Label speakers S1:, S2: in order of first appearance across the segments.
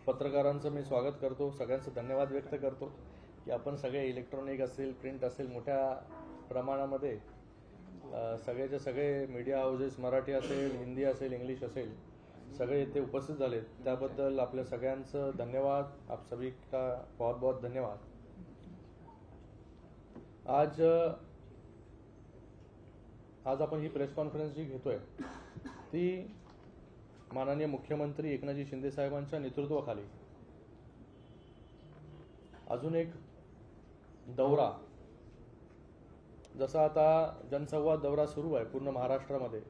S1: पत्रकारांचं मी स्वागत करतो, सगळ्यांचं धन्यवाद व्यक्त करतो की आपण सगळे इलेक्ट्रॉनिक असेल, प्रिंट असेल, मोठ्या प्रमाणामध्ये सगळेचे सगळे मीडिया हाऊसेस, मराठी असेल, हिंदी असेल, इंग्लिश असेल, सगळे इथे उपस्थित झाले, त्याबद्दल आपल्या सगळ्यांचं धन्यवाद। आप सभी का बहुत बहुत धन्यवाद। आज आपण ही प्रेस कॉन्फरन्स जी घेतोय ती माननीय मुख्यमंत्री एकनाथजी शिंदे साहेबांच्या नेतृत्वाखाली अजून एक दौरा, जसा आता जनसंवाद दौरा सुरू आहे पूर्ण महाराष्ट्रामध्ये,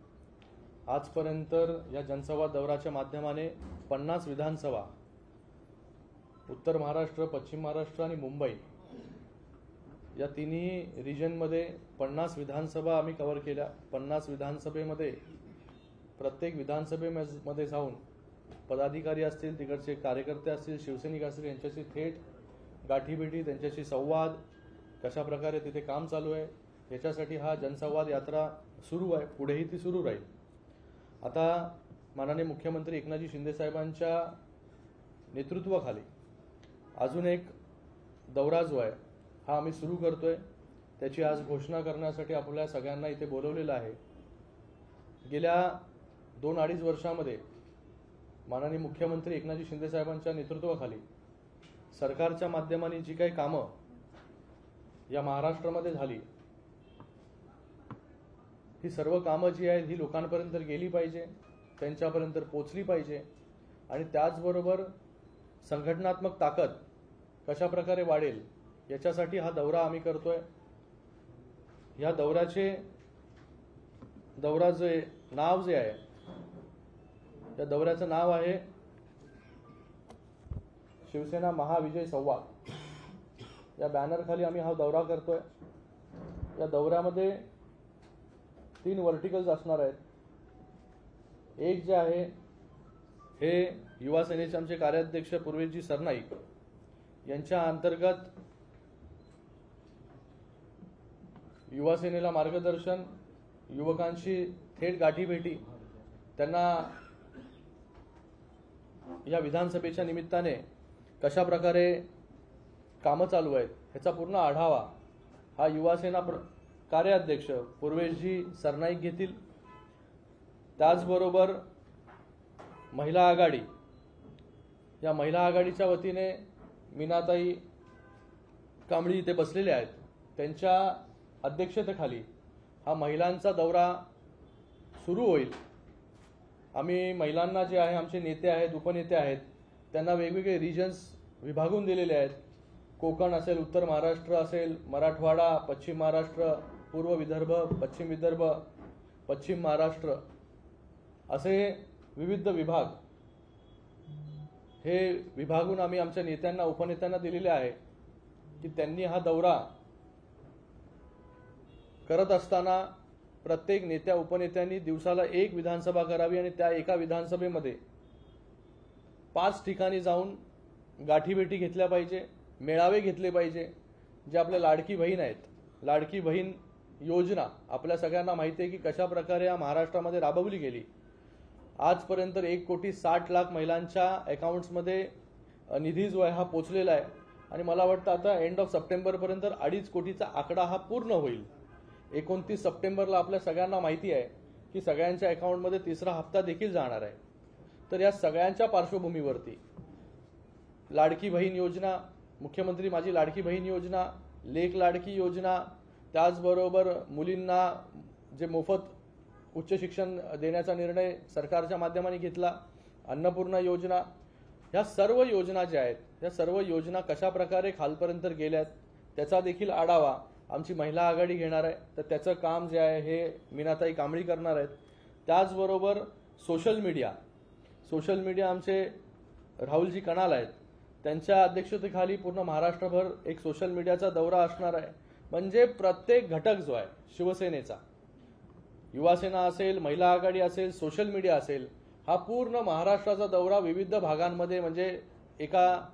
S1: आजपर्यंत या जनसंवाद दौऱ्याच्या माध्यमाने 50 विधानसभा, उत्तर महाराष्ट्र, पश्चिम महाराष्ट्र आणि मुंबई या तिन्ही रिजनमध्ये 50 विधानसभा आम्ही कव्हर केल्या। 50 विधानसभेमध्ये प्रत्येक विधानसभेमध्ये जाऊन पदाधिकारी असतील, तिकडचे कार्यकर्ते असतील, शिवसैनिक असतील, यांच्याशी थेट गाठीभेटी, त्यांच्याशी संवाद, कशा प्रकारे तिथे काम चालू आहे याच्यासाठी हा जनसंवाद यात्रा सुरू आहे, पुढेही ती सुरू राहील। आता माननीय मुख्यमंत्री एकनाथजी शिंदे साहेबांच्या नेतृत्वाखाली अजून एक दौरा जो आहे हा आम्ही सुरू करतोय, त्याची आज घोषणा करण्यासाठी आपल्या सगळ्यांना इथे बोलवलेलं आहे। गेल्या 2-2.5 वर्षामध्ये माननीय मुख्यमंत्री एकनाथजी शिंदे साहेबांच्या नेतृत्वाखाली सरकारच्या माध्यमाने जी काही कामं या महाराष्ट्रामध्ये झाली, ही सर्व कामं जी आहेत ही लोकांपर्यंत गेली पाहिजे, त्यांच्यापर्यंत पोहोचली पाहिजे आणि त्याचबरोबर संघटनात्मक ताकद कशा प्रकारे वाढेल याच्यासाठी हा दौरा आम्ही करतोय। या दौऱ्याचे नाव जे आहे, या दौऱ्याचं नाव आहे शिवसेना महाविजय संवाद। या बॅनर खाली आम्ही हा दौरा करतोय। या दौऱ्यामध्ये 3 व्हर्टिकल्स असणार आहेत। एक जे आहे हे युवा सेनेचे आमचे कार्याध्यक्ष पूर्वेशजी सरनाईक यांच्या अंतर्गत युवा सेनेला मार्गदर्शन, युवकांशी थेट गाठीभेटी, त्यांना या विधानसभेच्या निमित्ताने कशा प्रकारे कामं चालू आहेत ह्याचा पूर्ण आढावा हा युवा सेना कार्याध्यक्ष पूर्वेशजी सरनाईक घेतील। त्याचबरोबर महिला आघाडी, या महिला आघाडीच्या वतीने मीनाताई कांबळी इथे बसलेले आहेत, त्यांच्या अध्यक्षतेखाली हा महिलांचा दौरा सुरू होईल। आम्ही महिलांना जे आहे, आमचे नेते आहेत, उपनेते आहेत, त्यांना वेगवेगळे रिजन्स विभागून दिलेले आहेत। कोकण असेल, उत्तर महाराष्ट्र असेल, मराठवाडा, पश्चिम महाराष्ट्र, पूर्व विदर्भ, पश्चिम विदर्भ, पश्चिम महाराष्ट्र असे विविध विभाग हे विभागून आम्ही आमच्या नेत्यांना, उपनेत्यांना दिलेले आहे की त्यांनी हा दौरा करत असताना प्रत्येक नेत्या, उपनेत्यांनी दिवसाला 1 विधानसभा करावी आणि त्या एका विधानसभेमध्ये 5 ठिकाणी जाऊन गाठीभेटी घेतल्या पाहिजे, मेळावे घेतले पाहिजे। जे आपल्या लाडकी बहीण आहेत, लाडकी बहीण योजना आपल्या सगळ्यांना माहिती आहे की कशा प्रकारे या महाराष्ट्रामध्ये राबवली गेली। आजपर्यंत 1,60,00,000 महिलांच्या अकाउंट्समध्ये निधी जो आहे हा पोचलेला आहे आणि मला वाटतं आता एंड ऑफ सप्टेंबरपर्यंत 2.5 कोटीचा आकडा हा पूर्ण होईल। 29 सप्टेंबरला आपल्या सगळ्यांना माहिती आहे की सगळ्यांच्या अकाउंटमध्ये 3रा हप्ता देखील जाणार आहे। तर या सगळ्यांच्या पार्श्वभूमीवरती लाडकी बहीण योजना, मुख्यमंत्री माझी लाडकी बहीण योजना, लेक लाडकी योजना, त्याचबरोबर मुलींना जे मोफत उच्च शिक्षण देण्याचा निर्णय सरकारच्या माध्यमाने घेतला, अन्नपूर्णा योजना, ह्या सर्व योजना ज्या आहेत, ह्या सर्व योजना कशा प्रकारे खालपर्यंत गेल्यात त्याचा देखील आढावा आमची महिला आघाडी घेणार आहे। तर त्याचं काम जे आहे हे मीनाताई कांबळी करणार आहेत। त्याचबरोबर सोशल मीडिया आमचे राहुलजी कणाल आहेत, त्यांच्या अध्यक्षतेखाली पूर्ण महाराष्ट्रभर एक सोशल मीडियाचा दौरा असणार आहे। म्हणजे प्रत्येक घटक जो आहे शिवसेनेचा, युवा सेना असेल, महिला आघाडी असेल, सोशल मीडिया असेल, हा पूर्ण महाराष्ट्राचा दौरा विविध भागांमध्ये, म्हणजे एका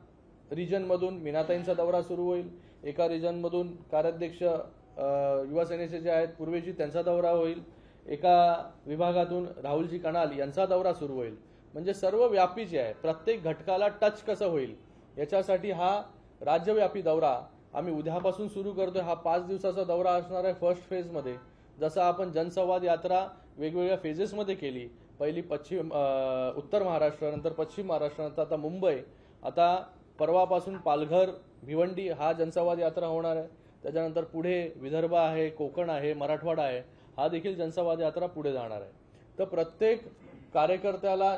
S1: रिजनमधून मीनाताईंचा दौरा सुरू होईल, एका रिजनमधून कार्याध्यक्ष युवा सेनेचे जे आहेत पूर्वेजी त्यांचा दौरा होईल, एका विभागातून राहुलजी कणाल यांचा दौरा सुरू होईल। म्हणजे सर्व व्यापी जे आहे, प्रत्येक घटकाला टच कसं होईल याच्यासाठी हा राज्यव्यापी दौरा आम्ही उद्यापासून सुरू करतोय। हा 5 दिवसाचा दौरा असणार आहे फर्स्ट फेजमध्ये। जसं आपण जनसंवाद यात्रा वेगवेगळ्या फेजेसमध्ये केली, पहिली उत्तर महाराष्ट्र, नंतर पश्चिम महाराष्ट्र, नंतर आता मुंबई, आता परवापासून पालघर, भिवंडी हा जनसंवाद यात्रा होणार आहे। त्याच्यानंतर पुढे विदर्भ आहे, कोकण आहे, मराठवाडा आहे, हा देखील जनसंवाद यात्रा पुढे जाणार आहे। तर प्रत्येक कार्यकर्त्याला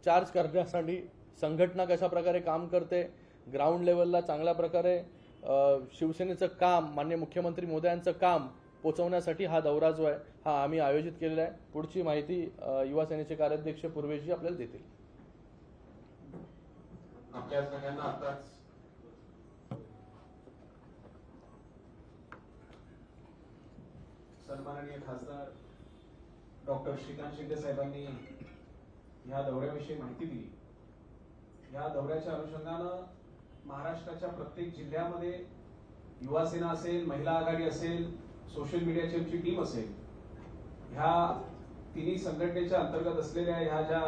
S1: चार्ज करण्यासाठी संघटना कशा प्रकारे काम करते, ग्राउंड लेवलला चांगल्या प्रकारे शिवसेनेचं काम, माननीय मुख्यमंत्री मोदयांचं काम पोहोचवण्यासाठी हा दौरा जो आहे हा आम्ही आयोजित केलेला आहे। पुढची माहिती युवा सेनेचे कार्याध्यक्ष पूर्वेशजी आपल्याला देतील।
S2: आपल्या सगळ्यांना आताच सन्माननीय खासदार डॉक्टर श्रीकांत शिंदे साहेबांनी या दौऱ्याविषयी माहिती दिली। या दौऱ्याच्या अनुषंगानं महाराष्ट्राच्या प्रत्येक जिल्ह्यामध्ये युवा सेना असेल, महिला आघाडी असेल, सोशल मीडियाची आमची टीम असेल, ह्या तिन्ही संघटनेच्या अंतर्गत असलेल्या ह्या ज्या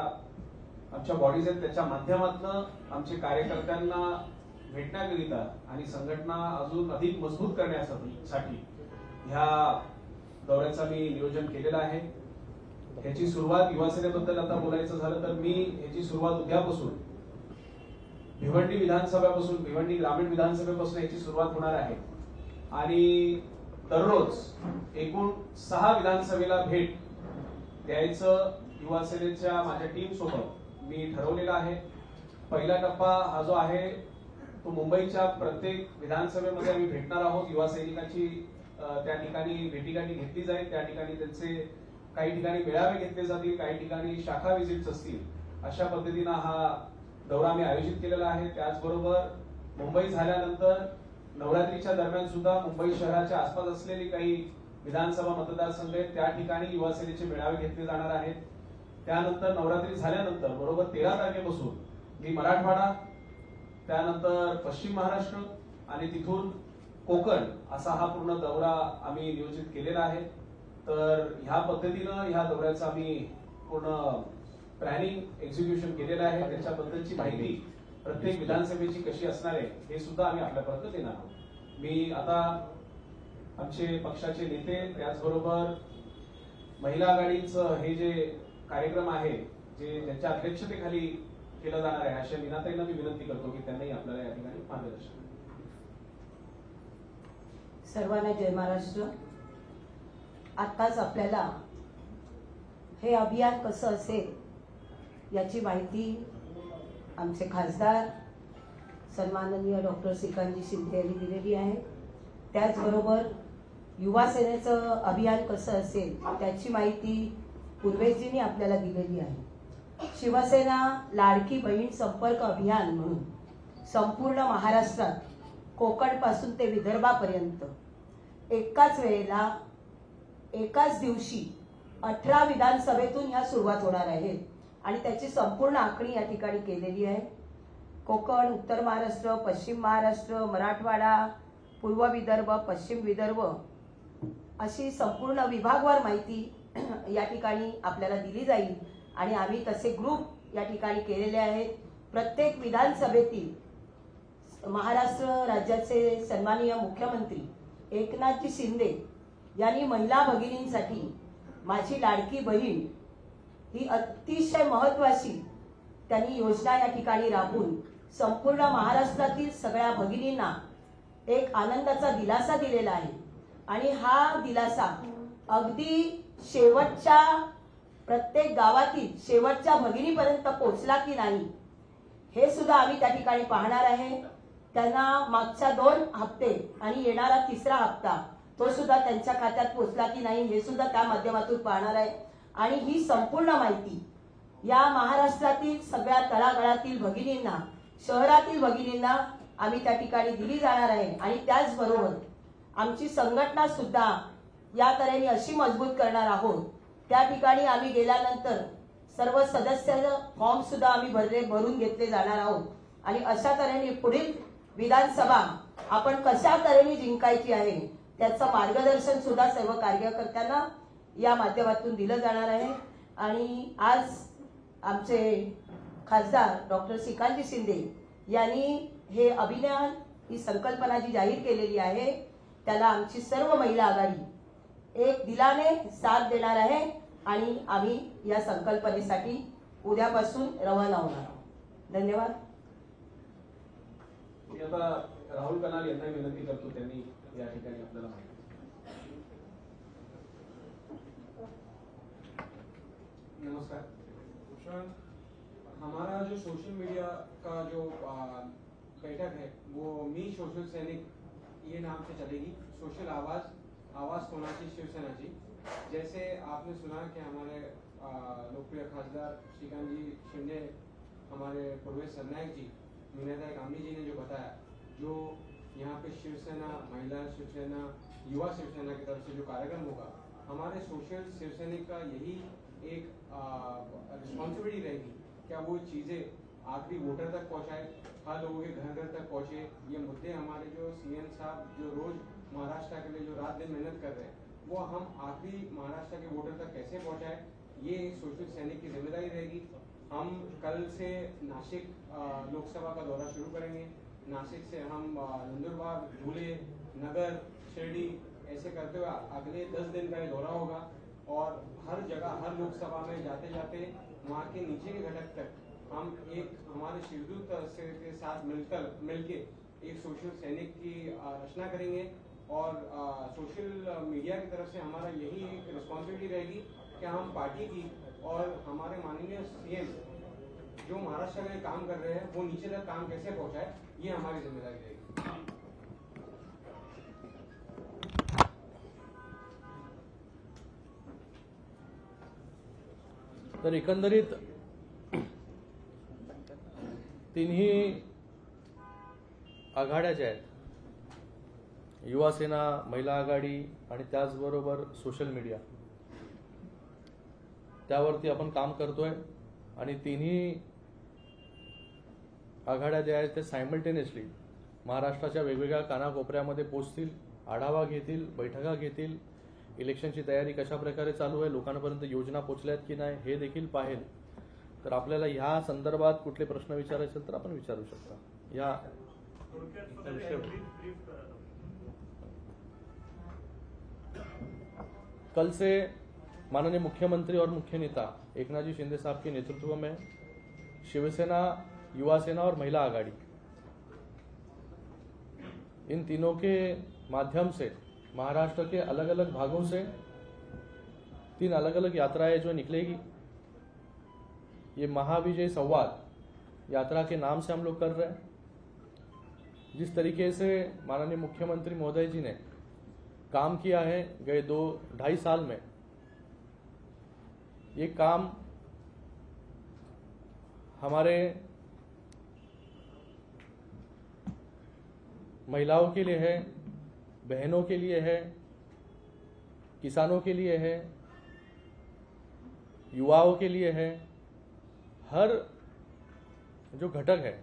S2: आमच्या बॉडीज आहेत त्याच्या माध्यमातून आमचे कार्यकर्त्यांना भेटण्याकरिता आणि संघटना अजून अधिक मजबूत करण्यासाठी ह्या दौऱ्याचा मी नियोजन केलेलं आहे। याची सुरुवात युवा सेनेबद्दल आता बोलायचं झालं तर मी याची सुरुवात उद्यापासून भिवंडी विधानसभेपासून, भिवंडी ग्रामीण विधानसभेपासून याची सुरुवात होणार आहे आणि दररोज एकूण 6 विधानसभेला भेट द्यायचं युवा सेनेच्या माझ्या टीम सोबत मी ठरवलेला आहे। पहिला टप्पा हा जो आहे तो मुंबईच्या प्रत्येक विधानसभेमध्ये आम्ही भेटणार आहोत। युवा सैनिकांची त्या ठिकाणी भेटीगाठी घेतली जाईल, त्या ठिकाणी त्यांचे काही ठिकाणी मेळावे घेतले जातील, काही ठिकाणी शाखा व्हिजिट्स असतील, अशा पद्धतीनं हा दौरा मी आयोजित केलेला आहे। त्याचबरोबर मुंबई झाल्यानंतर नवरात्रीच्या दरम्यान सुद्धा मुंबई शहराच्या आसपास असलेली काही विधानसभा मतदारसंघ आहेत, त्या ठिकाणी युवा सेनेचे मेळावे घेतले जाणार आहेत। त्यानंतर नवरात्री झाल्यानंतर बरोबर 13 तारखेपासून मी मराठवाडा, त्यानंतर पश्चिम महाराष्ट्र आणि तिथून कोकण असा हा पूर्ण दौरा आम्ही नियोजित केलेला आहे। तर ह्या पद्धतीनं ह्या दौऱ्याचं आम्ही पूर्ण प्लॅनिंग एक्झिक्युशन केलेलं आहे। त्याच्याबद्दलची माहिती प्रत्येक विधानसभेची कशी असणार आहे हे सुद्धा आम्ही आपल्यापर्यंत देणार आहोत। मी आता आमचे पक्षाचे नेते त्याचबरोबर महिला आघाडीचं हे जे कार्यक्रम आहे जे ज्यांच्या अध्यक्षतेखाली केलं जाणार आहे अशा मीनाताईंना मी विनंती करतो की त्यांनाही आपल्याला या ठिकाणी मार्गदर्शन।
S3: सर्वांना जय महाराष्ट्र। आताच आपल्याला हे अभियान कसं असेल याची माहिती आमचे खासदार सन्माननीय डॉक्टर श्रीकांतजी शिंदे यांनी दिलेली आहे। त्याचबरोबर युवा सेनेचं अभियान कसं असेल त्याची माहिती पूर्वेशजींनी आपल्याला दिलेली आहे। शिवसेना लाडकी बहीण संपर्क अभियान म्हणून संपूर्ण महाराष्ट्रात कोकण पासून ते विदर्भापर्यंत एकाच वेळेला एकाच दिवशी 18 विधानसभेतून ह्या सुरुवात होणार आहे आणि त्याची संपूर्ण आखणी या ठिकाणी केलेली आहे। कोकण, उत्तर महाराष्ट्र, पश्चिम महाराष्ट्र, मराठवाडा, पूर्व विदर्भ, पश्चिम विदर्भ अशी संपूर्ण विभागवार माहिती या ठिकाणी आपल्याला दिली जाईल आणि आम्ही तसे ग्रुप या ठिकाणी केलेले आहेत। प्रत्येक विधानसभेतील महाराष्ट्र राज्याचे सन्माननीय मुख्यमंत्री एकनाथजी शिंदे यांनी महिला भगिनींसाठी माझी लाडकी बहीण ही अतिशय महत्त्वाची त्यांनी योजना या ठिकाणी राबवून संपूर्ण महाराष्ट्रातील सगळ्या भगिनींना एक आनंदाचा दिलासा दिलेला आहे आणि हा दिलासा अगदी शेवटच्या प्रत्येक गावातील शेवटच्या भगिनीपर्यंत पोहोचला की नाही हे सुद्धा आम्ही त्या ठिकाणी पाहणार आहे। त्यांना मागच्या 2 हप्ते आणि येणारा 3रा हप्ता तो सुद्धा त्यांच्या खात्यात पोहोचला की नाही हे सुद्धा त्या माध्यमातून पाहणार आहे आणि ही संपूर्ण माहिती या महाराष्ट्रातील सगळ्या तळागाळातील भगिनींना, शहरातील भगिनींना आम्ही त्या ठिकाणी दिली जाणार आहे आणि त्याचबरोबर आमची संघटना सुद्धा या तऱ्हेने अशी मजबूत करणार आहोत। त्या ठिकाणी आम्ही गेल्यानंतर सर्व सदस्य फॉर्म सुद्धा आम्ही भरून घेतले जाणार आहोत आणि अशा तऱ्हेने पुढील विधानसभा आपण कशा तऱ्हेने जिंकायची आहे त्याचं मार्गदर्शन सुद्धा सर्व कार्यकर्त्यांना या माध्यमातून दिलं जाणार आहे। आणि आज आमचे खासदार डॉक्टर श्रीकांतजी शिंदे यांनी हे अभियान ही संकल्पना जी जाहीर केलेली आहे त्याला आमची सर्व महिला आघाडी एक दिलाने साथ देणार आहे आणि आम्ही या संकल्पनेसाठी उद्यापासून रवाना होणार आहोत. धन्यवाद.
S2: मी आता राहुल कनाल यांना विनंती करतो, त्यांनी या ठिकाणी आपल्याला माहिती.
S4: नमस्कार. हमारा जो सोशल मीडिया का जो बैठक है वो मी सोशल सैनिक ये नाम से चलेगी. सोशल आवाज कोणाची शिवसेनाची. जैसे आपने सुना कि हमारे लोकप्रिय खासदार श्रीकांतजी शिंदे, हमारे पूर्वेश सरनायक जी, मीनाताई गांधी जी ने जो बताया, जो यहाँ पे शिवसेना, महिला शिवसेना, युवा शिवसेना की तरफ से जो कार्यक्रम होगा, हमारे सोशल शिवसैनिक का यही एक रिस्पॉन्सिबिलिटी रहेगी क्या वो चीजें आखिरी वोटर तक पहुंचाए, हर लोगों के घर घर तक पहुंचे. ये मुद्दे हमारे जो सीएम साहब जो रोज महाराष्ट्र के लिए जो रात दिन मेहनत कर रहे हैं, वो हम आखिरी महाराष्ट्र के वोटर तक कैसे पहुंचाए, ये एक सोशल सैनिक की जिम्मेदारी रहेगी. हम कल से नासिक लोकसभा का दौरा शुरू करेंगे. नासिक से हम नंदुरबार, धुले, नगर, शिरडी ऐसे करते हुए अगले 10 दिन का ये दौरा होगा और हर जगह हर लोकसभा में जाते जाते वहाँ के नीचे के घटक तक हम एक हमारे शिवदूत के साथ मिलके एक सोशल सैनिक की रचना करेंगे. और सोशल मीडिया की तरफ से हमारा यही एक रिस्पॉन्सिबिलिटी रहेगी कि हम पार्टी की और हमारे माननीय सीएम जो महाराष्ट्र में काम कर रहे हैं वो नीचे तक काम कैसे पहुंचाए, ये हमारी जिम्मेदारी रहेगी.
S1: तर एकंदरीत तिन्ही आघाड्या ज्या आहेत, युवा सेना, महिला आघाडी आणि त्याचबरोबर सोशल मीडिया, त्यावरती आपण काम करतोय आणि तिन्ही आघाड्या ज्या आहेत ते सायमल्टेनियसली महाराष्ट्राच्या वेगवेगळ्या कानाकोपऱ्यामध्ये पोहोचतील, आढावा घेतील, बैठका घेतील, इलेक्शनची तयारी कशा प्रकारे चालू आहे, लोकांपर्यंत योजना पोहोचल्यात की नाही हे देखील पाहेल. तर आपल्याला ह्या संदर्भात कुठले प्रश्न विचारायचे तर आपण विचारू शकता. या कल से माननीय मुख्यमंत्री और मुख्य नेता एकनाथ जी शिंदे साहब के नेतृत्व में शिवसेना, युवा सेना और महिला आघाड़ी, इन तीनों के माध्यम से महाराष्ट्र के अलग अलग भागों से 3 अलग अलग यात्राएं जो निकलेगी. ये महाविजय संवाद यात्रा के नाम से हम लोग कर रहे हैं. जिस तरीके से माननीय मुख्यमंत्री महोदय जी ने काम किया है गए 2-2.5 साल में, ये काम हमारे महिलाओं के लिए है, बहनों के लिए है, किसानों के लिए है, युवाओं के लिए है. हर जो घटक है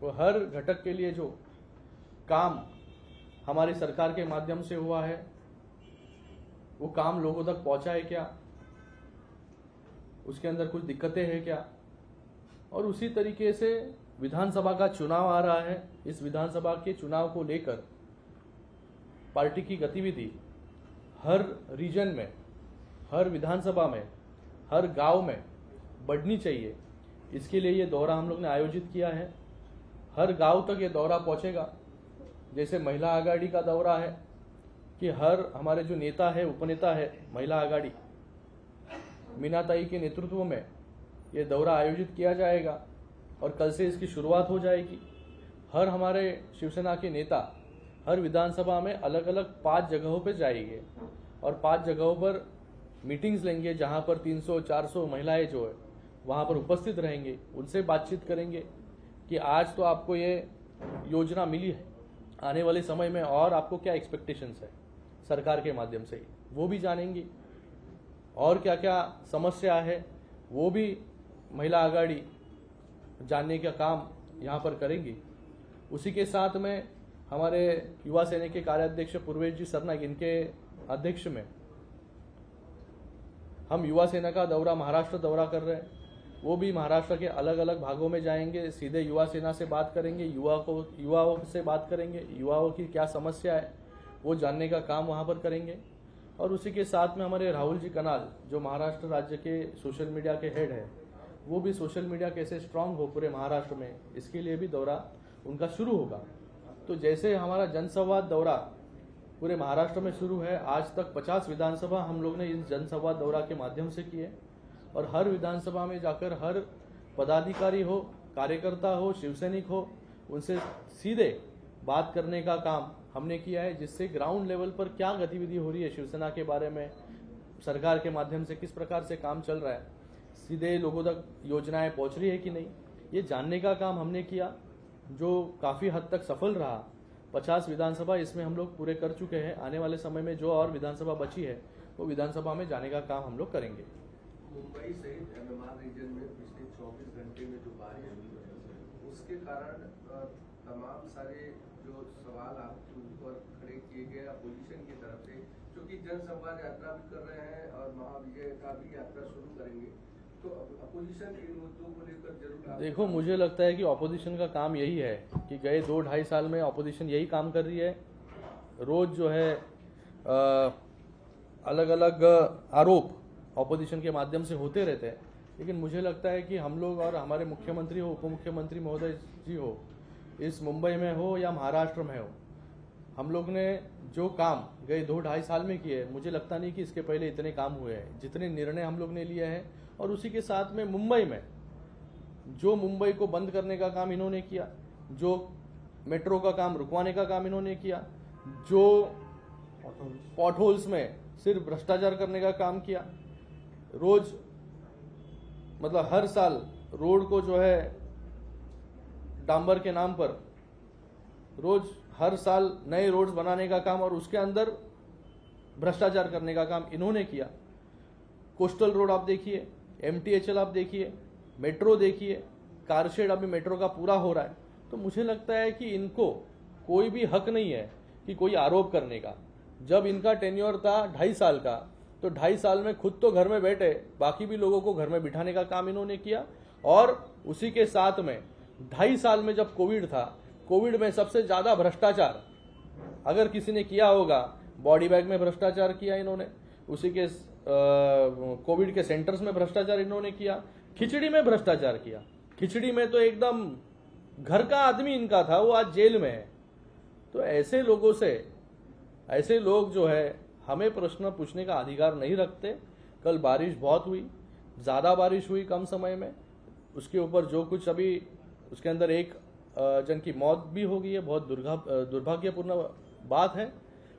S1: वो हर घटक के लिए जो काम हमारी सरकार के माध्यम से हुआ है वो काम लोगों तक पहुंचा है क्या, उसके अंदर कुछ दिक्कतें हैं क्या. और उसी तरीके से विधानसभा का चुनाव आ रहा है. इस विधानसभा के चुनाव को लेकर पार्टी की गतिविधि हर रीजन में, हर विधानसभा में, हर गांव में बढ़नी चाहिए. इसके लिए ये दौरा हम लोग ने आयोजित किया है. हर गांव तक ये दौरा पहुंचेगा. जैसे महिला आघाड़ी का दौरा है कि हर हमारे जो नेता है, उपनेता है महिला आघाड़ी, मीनाताई के नेतृत्व में ये दौरा आयोजित किया जाएगा और कल से इसकी शुरुआत हो जाएगी. हर हमारे शिवसेना के नेता हर विधानसभा में अलग अलग 5 जगहों पर जाएंगे और 5 जगहों पर मीटिंग्स लेंगे, जहां पर 300-400 महिलाएं जो है वहां पर उपस्थित रहेंगे. उनसे बातचीत करेंगे कि आज तो आपको ये योजना मिली है, आने वाले समय में और आपको क्या एक्सपेक्टेशंस है सरकार के माध्यम से, वो भी जानेंगी. और क्या क्या समस्या है वो भी महिला आघाड़ी जानने का काम यहाँ पर करेंगी. उसी के साथ में हमारे युवा सेना के कार्याध्यक्ष पूर्वेश जी सरनायक, इनके अध्यक्ष में हम युवा सेना का दौरा, महाराष्ट्र दौरा कर रहे हैं, वो भी महाराष्ट्र के अलग अलग भागों में जाएंगे, सीधे युवा सेना से बात करेंगे, युवाओं से बात करेंगे, युवाओं की क्या समस्या है वो जानने का काम वहां पर करेंगे। और उसी के साथ में हमारे राहुल जी कनाल, जो महाराष्ट्र राज्य के सोशल मीडिया के हेड है, वो भी सोशल मीडिया कैसे स्ट्रांग हो पूरे महाराष्ट्र में, इसके लिए भी दौरा उनका शुरू होगा। तो जैसे हमारा जनसंवाद दौरा पूरे महाराष्ट्र में शुरू है, आज तक 50 विधानसभा हम लोग ने इस जनसंवाद दौरा के माध्यम से किए, और हर विधानसभा में जाकर हर पदाधिकारी हो, कार्यकर्ता हो, शिवसैनिक हो, उनसे सीधे बात करने का काम हमने किया है, जिससे ग्राउंड लेवल पर क्या गतिविधि हो रही है शिवसेना के बारे में, सरकार के माध्यम से किस प्रकार से काम चल रहा है, सीधे लोगों तक योजनाएं पहुंच रही है कि नहीं, ये जानने का काम हमने किया, जो काफी हद तक सफल रहा। 50 विधानसभा इसमें हम लोग पूरे कर चुके हैं। आने वाले समय में जो और विधानसभा बची है वो विधानसभा में जाने का काम हम लोग करेंगे।
S5: मुंबई सहित एमएमआर रीजन में पिछले 24 घंटे में जो बारिश हुई है उसके कारण तमाम सारे जो सवाल आपके ऊपर खड़े किए गए अपोजिशन की तरफ से, क्योंकि जनसंवाद यात्रा भी कर रहे हैं और महाविजय का भी यात्रा शुरू करेंगे, तो अपोजिशन इन मुद्दों को लेकर जरूर
S1: देखो, मुझे लगता है कि ऑपोजिशन का काम यही है कि गए 2-2.5 साल में ऑपोजिशन यही काम कर रही है। रोज जो है अलग अलग आरोप ऑपोजिशन के माध्यम से होते रहते हैं, लेकिन मुझे लगता है कि हम लोग और हमारे मुख्यमंत्री हो, उप मुख्यमंत्री महोदय जी हो, इस मुंबई में हो या महाराष्ट्र में हो, हम लोग ने जो काम गए 2-2.5 साल में किए, मुझे लगता नहीं कि इसके पहले इतने काम हुए हैं, जितने निर्णय हम लोग ने लिए हैं। और उसी के साथ में मुंबई में जो मुंबई को बंद करने का काम इन्होंने किया, जो मेट्रो का काम रुकवाने का काम इन्होंने किया, जो पॉटहोल्स में सिर्फ भ्रष्टाचार करने का काम किया, रोज मतलब हर साल रोड को जो है डांबर के नाम पर रोज हर साल नए रोड्स बनाने का काम और उसके अंदर भ्रष्टाचार करने का काम इन्होंने किया। कोस्टल रोड आप देखिए, MTHL आप देखिए, मेट्रो देखिए, कारशेड अभी मेट्रो का पूरा हो रहा है। तो मुझे लगता है कि इनको कोई भी हक नहीं है कि कोई आरोप करने का। जब इनका टेन्योर था 2.5 साल का, तो 2.5 साल में खुद तो घर में बैठे, बाकी भी लोगों को घर में बिठाने का काम इन्होंने किया। और उसी के साथ में 2.5 साल में जब कोविड था, कोविड में सबसे ज्यादा भ्रष्टाचार अगर किसी ने किया होगा, बॉडी बैग में भ्रष्टाचार किया इन्होंने, उसी के कोविड के सेंटर्स में भ्रष्टाचार इन्होंने किया, खिचड़ी में भ्रष्टाचार किया। खिचड़ी में तो एकदम घर का आदमी इनका था, वो आज जेल में है। तो ऐसे लोगों से, ऐसे लोग जो है हमें प्रश्न पूछने का अधिकार नहीं रखते। कल बारिश बहुत हुई, ज्यादा बारिश हुई कम समय में, उसके ऊपर जो कुछ अभी उसके अंदर एक जन की मौत भी हो गई है, बहुत दुर्भाग्यपूर्ण बात है।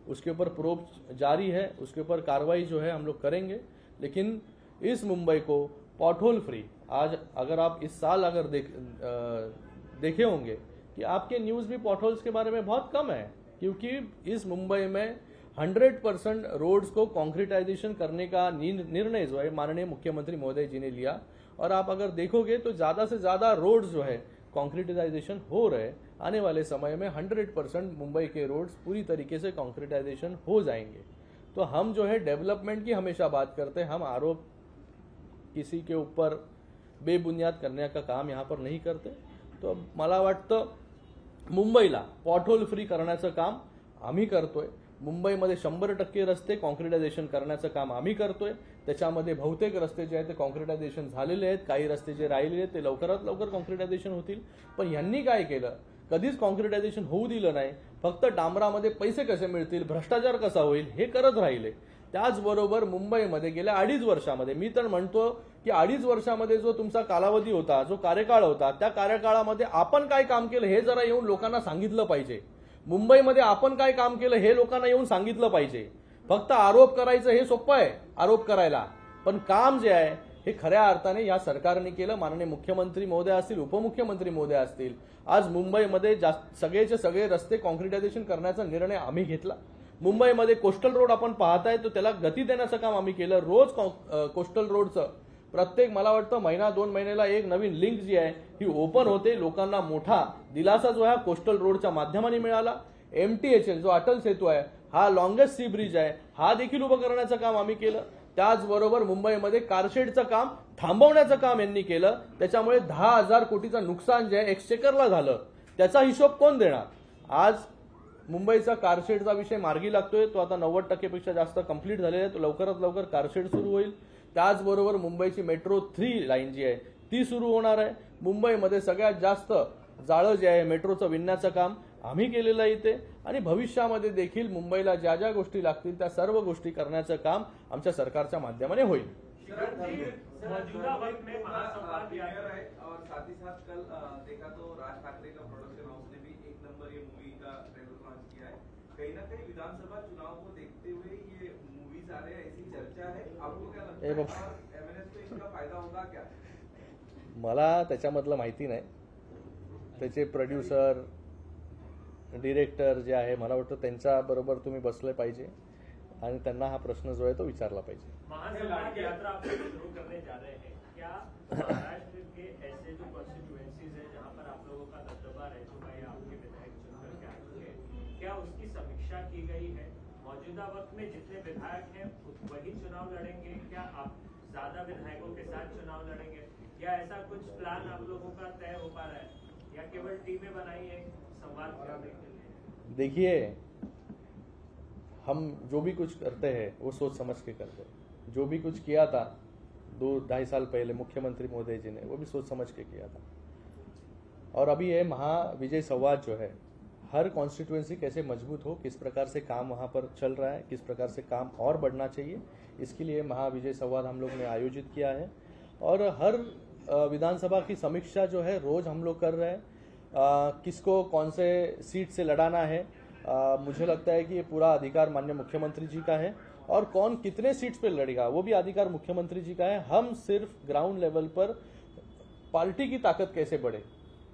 S1: उसके ऊपर प्रोब जारी है, उसके ऊपर कार्रवाई जो है हम लोग करेंगे। लेकिन इस मुंबई को पॉटहोल फ्री, आज अगर आप इस साल अगर देखे होंगे कि आपके न्यूज भी पॉटहोल्स के बारे में बहुत कम है, क्योंकि इस मुंबई में 100% रोड्स को कॉन्क्रीटाइजेशन करने का निर्णय जो है माननीय मुख्यमंत्री महोदय जी ने लिया। और आप अगर देखोगे तो ज्यादा से ज्यादा रोड्स जो है कॉन्क्रीटाइजेशन हो रहे। आने वाले समय में 100% मुंबई के रोड्स पूरी तरीके से कॉन्क्रीटाइजेशन हो जाएंगे। तो हम जो है डेवलपमेंट की हमेशा बात करते हैं, हम आरोप किसी के ऊपर बेबुनियाद करने का काम यहाँ पर नहीं करते। तो मला वाटतं मुंबईला पॉटहोल फ्री करण्याचं काम आम्ही करतोय। मुंबईमध्ये 100% रस्ते कॉन्क्रीटायझेशन करण्याचं काम आम्ही करतोय। त्याच्यामध्ये बहुतेक रस्ते जे आहेत ते कॉन्क्रीटायझेशन झालेले आहेत, काही रस्ते जे राहिले आहेत ते लवकरात लवकर कॉन्क्रीटायझेशन होतील। पण यांनी काय केलं, कधीच कॉन्क्रीटायझेशन होऊ दिलं नाही, फक्त डांबरामध्ये पैसे कसे मिळतील, भ्रष्टाचार कसा होईल हे करत राहिले। त्याचबरोबर मुंबईमध्ये गेल्या 2.5 वर्षामध्ये, मी तर म्हणतो की 2.5 वर्षामध्ये जो तुमचा कालावधी होता, जो कार्यकाळ होता, त्या कार्यकाळामध्ये आपण काय काम केलं हे जरा येऊन लोकांना सांगितलं पाहिजे। मुंबईमध्ये आपण काय काम केलं हे लोकांना येऊन सांगितलं पाहिजे। फक्त आरोप करायचं हे सोपं आहे, आरोप करायला, पण काम जे आहे हे खऱ्या अर्थाने या सरकारने केलं। माननीय मुख्यमंत्री महोदय असतील, उपमुख्यमंत्री महोदय असतील, आज मुंबईमध्ये सगळेचे सगळे रस्ते कॉन्क्रीटायझेशन करण्याचा निर्णय आम्ही घेतला। मुंबईमध्ये कोस्टल रोड आपण पाहताय तो त्याला गती देण्याचं काम आम्ही केलं। रोज कोस्टल रोडचं प्रत्येक मला वाटतं महिना 2 महिन्याला एक नवीन लिंक जी आहे ही ओपन होते। लोकांना मोठा दिलासा जो आहे कोस्टल रोडच्या माध्यमाने मिळाला। MTHL जो अटल सेतू आहे, हा लॉंगेस्ट सी ब्रिज आहे, हा देखील उभं करण्याचं काम आम्ही केलं। त्याचबरोबर मुंबईमध्ये कारशेडचं काम थांबवण्याचं काम यांनी केलं. त्याच्यामुळे 10,000 कोटीचं नुकसान जे आहे एक्सचेकरला झालं, त्याचा हिशोब कोण देणार? आज मुंबईचा कारशेडचा विषय मार्गी लागतोय, तो आता 90% पेक्षा जास्त कंप्लीट झालेला आहे. तो लवकरात लवकर कारशेड सुरू होईल. त्याचबरोबर मुंबईची मेट्रो 3 लाईन जी आहे ती सुरू होणार आहे. मुंबईमध्ये सगळ्यात जास्त जाळं जे आहे मेट्रोचं विणण्याचं काम आम्ही केलेलं आहे इथे, आणि भविष्यामध्ये देखील मुंबईला ज्या ज्या गोष्टी लागतील त्या सर्व गोष्टी करण्याचं काम आमच्या सरकारच्या माध्यमाने होईल.
S6: मौजूदा वक्त में महासंवाद
S7: प्रीमियर है और साथ ही साथ कल देखा तो राज ठाकरे का प्रोडक्शन हाउस ने भी एक नंबर ये मूवी का ट्रेलर लॉन्च किया है. कहीं ना कहीं विधानसभा चुनाव को देखते हुए ये मूवीज आ रहे हैं, ऐसी चर्चा है. आपको क्या लगता है और एमएनएस को इसका फायदा होगा क्या?
S1: मला त्याच्यामधलं माहिती नाही. त्याचे प्रोड्युसर डिरेक्टर जे आहे मला वाटतं त्यांच्या बरोबर तुम्ही बसले पाहिजे आणि त्यांना हा प्रश्न जो आहे तो विचारला पाहिजे.
S6: महासंवाद यात्रा आप लोग शुरू करने जा रहे हैं, क्या महाराष्ट्र के ऐसे जो कॉन्स्टिट्यूएंसीज हैं जहां पर आप लोगों का दबदबा रह चुका है, आपके विधायक चुनकर के आ चुके हैं, क्या उसकी समीक्षा की गई है? मौजूदा वक्त में जितने विधायक हैं वही चुनाव लड़ेंगे, क्या आप ज्यादा विधायकों के साथ चुनाव लड़ेंगे, या ऐसा कुछ प्लान आप लोगों का तय हो पा रहा है, या केवल टीमें बनाई है संवाद करने के लिए?
S1: देखिए, हम जो भी कुछ करते हैं वो सोच समझ के करते हैं. जो भी कुछ किया था 2-2.5 साल पहले मुख्यमंत्री महोदय जी ने, वो भी सोच समझ के किया था. और अभी ये महाविजय संवाद जो है, हर कॉन्स्टिट्यूएंसी कैसे मजबूत हो, किस प्रकार से काम वहाँ पर चल रहा है, किस प्रकार से काम और बढ़ना चाहिए, इसके लिए महाविजय संवाद हम लोग ने आयोजित किया है. और हर विधानसभा की समीक्षा जो है रोज हम लोग कर रहे हैं. किसको कौन से सीट से लड़ाना है, मुझे लगता है कि ये पूरा अधिकार माननीय मुख्यमंत्री जी का है, और कौन कितने सीट्स पे लड़ेगा वो भी अधिकार मुख्यमंत्री जी का है. हम सिर्फ ग्राउंड लेवल पर पार्टी की ताकत कैसे बढ़े,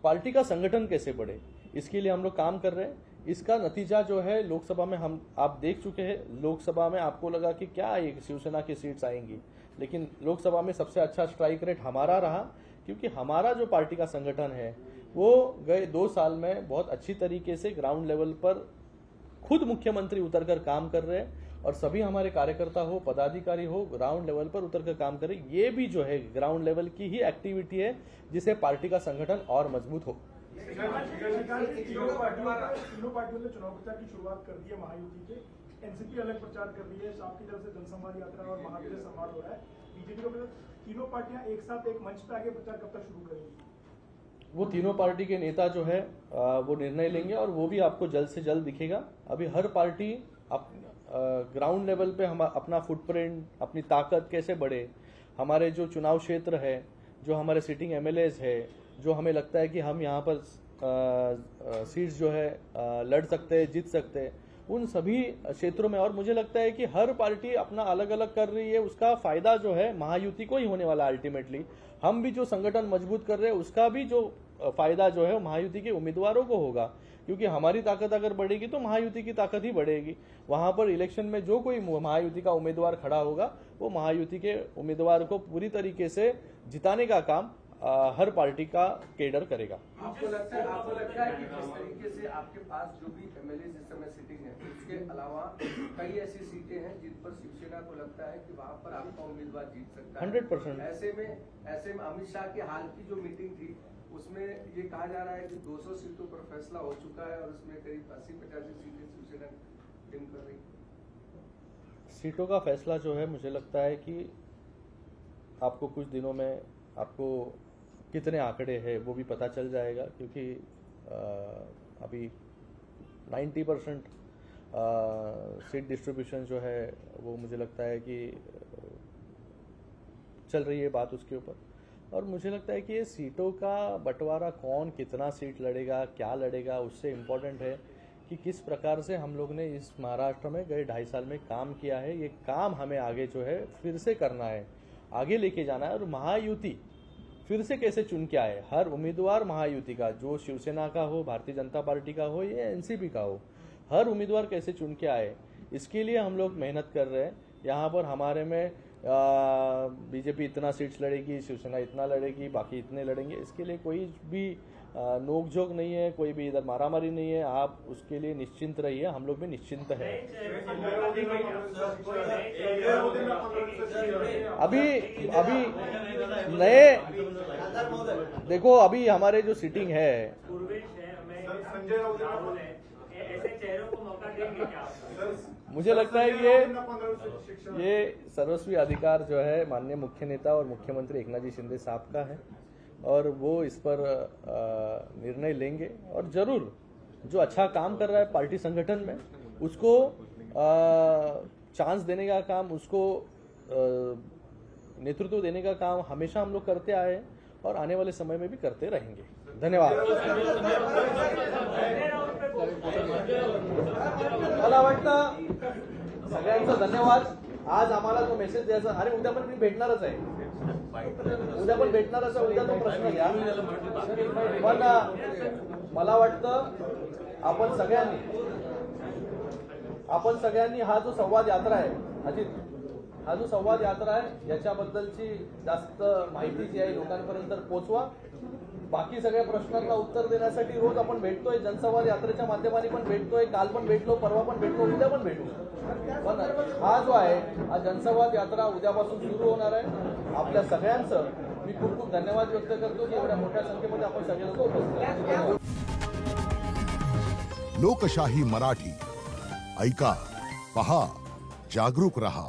S1: पार्टी का संगठन कैसे बढ़े, इसके लिए हम लोग काम कर रहे हैं. इसका नतीजा जो है लोकसभा में हम आप देख चुके हैं. लोकसभा में आपको लगा कि क्या एक शिवसेना की सीट्स आएंगी, लेकिन लोकसभा में सबसे अच्छा स्ट्राइक रेट हमारा रहा, क्योंकि हमारा जो पार्टी का संगठन है वो गए 2 साल में बहुत अच्छी तरीके से ग्राउंड लेवल पर खुद मुख्यमंत्री उतरकर काम कर रहे हैं, और सभी हमारे कार्यकर्ता हो, पदाधिकारी हो, ग्राउंड लेवल पर उतरकर काम करें. ये भी जो है ग्राउंड लेवल की ही एक्टिविटी है जिससे पार्टी का संगठन और मजबूत हो.
S8: तीनों पार्टियों ने चुनाव प्रचार की शुरुआत कर दी है महायुति के. एनसीपी अलग प्रचार कर रही है, आपकी तरफ से जनसंवाद यात्रा और महाविजय संवाद हो रहा है. बीजेपी को तीनों पार्टियां एक साथ एक मंच पे आगे प्रचार कब तक शुरू करेंगी?
S1: वो तीनों पार्टी के नेता जो है वो निर्णय लेंगे, और वो भी आपको जल्द से जल्द दिखेगा. अभी हर पार्टी ग्राउंड लेवल पे हम अपना फुटप्रिंट, अपनी ताकत कैसे बढ़े, हमारे जो चुनाव क्षेत्र है, जो हमारे सिटिंग एमएलएज है, जो हमें लगता है कि हम यहाँ पर सीट्स जो है लड़ सकते हैं, जीत सकते हैं, उन सभी क्षेत्रों में. और मुझे लगता है कि हर पार्टी अपना अलग अलग कर रही है, उसका फायदा जो है महायुति को ही होने वाला है. अल्टीमेटली हम भी जो संगठन मजबूत कर रहे हैं उसका भी जो फायदा जो है महायुति के उम्मीदवारों को होगा, क्योंकि हमारी ताकत अगर बढ़ेगी तो महायुति की ताकत ही बढ़ेगी. वहां पर इलेक्शन में जो कोई महायुति का उम्मीदवार खड़ा होगा वो महायुति के उम्मीदवार को पूरी तरीके से जिताने का काम हर पार्टी का केडर करेगा.
S5: आपको लगता है कि जिस तरीके से आपके पास जो भी एमएलए इस समय सिटिंग है, उसके अलावा कई ऐसी सीटें हैं जिन पर शिवसेना को लगता है कि वहां पर आपका उम्मीदवार जीत सकता है
S1: 100%.
S5: ऐसे में अमित शाह की हाल की जो मीटिंग थी उसमें ये कहा जा रहा है कि 200 सीटों पर फैसला हो चुका है, और उसमें करीब 80-85 सीटें शिवसेना टीम कर रही है.
S1: सीटों का फैसला जो है मुझे लगता है कि आपको कुछ दिनों में आपको कितने आंकड़े हैं वो भी पता चल जाएगा, क्योंकि अभी 90% सीट डिस्ट्रीब्यूशन जो है वो मुझे लगता है कि चल रही है बात उसके ऊपर. और मुझे लगता है कि ये सीटों का बंटवारा कौन कितना सीट लड़ेगा, क्या लड़ेगा, उससे इम्पोर्टेंट है कि किस प्रकार से हम लोग ने इस महाराष्ट्र में गए 2.5 साल में काम किया है. ये काम हमें आगे जो है फिर से करना है, आगे लेके जाना है. और महायुति फिर से कैसे चुन के आए, हर उम्मीदवार महायुति का, जो शिवसेना का हो, भारतीय जनता पार्टी का हो या एनसीपी का हो, हर उम्मीदवार कैसे चुन के आए, इसके लिए हम लोग मेहनत कर रहे हैं. यहाँ पर हमारे में बीजेपी इतना सीट्स लड़ेगी, शिवसेना इतना लड़ेगी, बाकी इतने लड़ेंगे, इसके लिए कोई भी नोकझोंक नहीं है, कोई भी इधर मारामारी नहीं है। आप उसके लिए निश्चिंत रहिए, हम लोग भी निश्चिंत है। अभी नए देखो, अभी हमारे जो सीटिंग है,
S6: ऐसे चेहरों को मौका देंगे क्या आप?
S1: मुझे लगता है ये सर्वस्वी अधिकार जो है माननीय मुख्य नेता और मुख्यमंत्री एकनाथ जी शिंदे साहब का है, और वो इस पर निर्णय लेंगे। और जरूर जो अच्छा काम कर रहा है पार्टी संगठन में, उसको चांस देने का काम, उसको नेतृत्व देने का काम हमेशा हम लोग करते आए हैं और आने वाले समय में भी करते रहेंगे। धन्यवाद। मला वाटतं सगळ्यांचं धन्यवाद। आज आम्हाला जो मेसेज द्यायचा, अरे उद्या पण मी भेटणारच आहे, उद्या पण भेटणारच आहे, उद्या तो प्रश्न घ्या। पण मला वाटतं आपण सगळ्यांनी हा जो संवाद यात्रा आहे, अजित, हा जो संवाद यात्रा आहे याच्याबद्दलची जास्त माहिती जी आहे लोकांपर्यंत पोहोचवा। बाकी सगळ्या प्रश्नांना उत्तर देण्यासाठी रोज आपण भेटतोय, जनसंवाद यात्रेच्या माध्यमाने पण भेटतोय, काल पण भेटलो, परवा पण भेटलो, उद्या पण भेटू। पण हा जो आहे, हा जनसंवाद यात्रा उद्यापासून सुरू होणार आहे। आपल्या सगळ्यांचं मी खूप खूप धन्यवाद व्यक्त करतो की एवढ्या मोठ्या संख्येमध्ये आपण सगळे लोक उपस्थित आहात।
S9: लोकशाही मराठी ऐका, पहा, जागरूक रहा।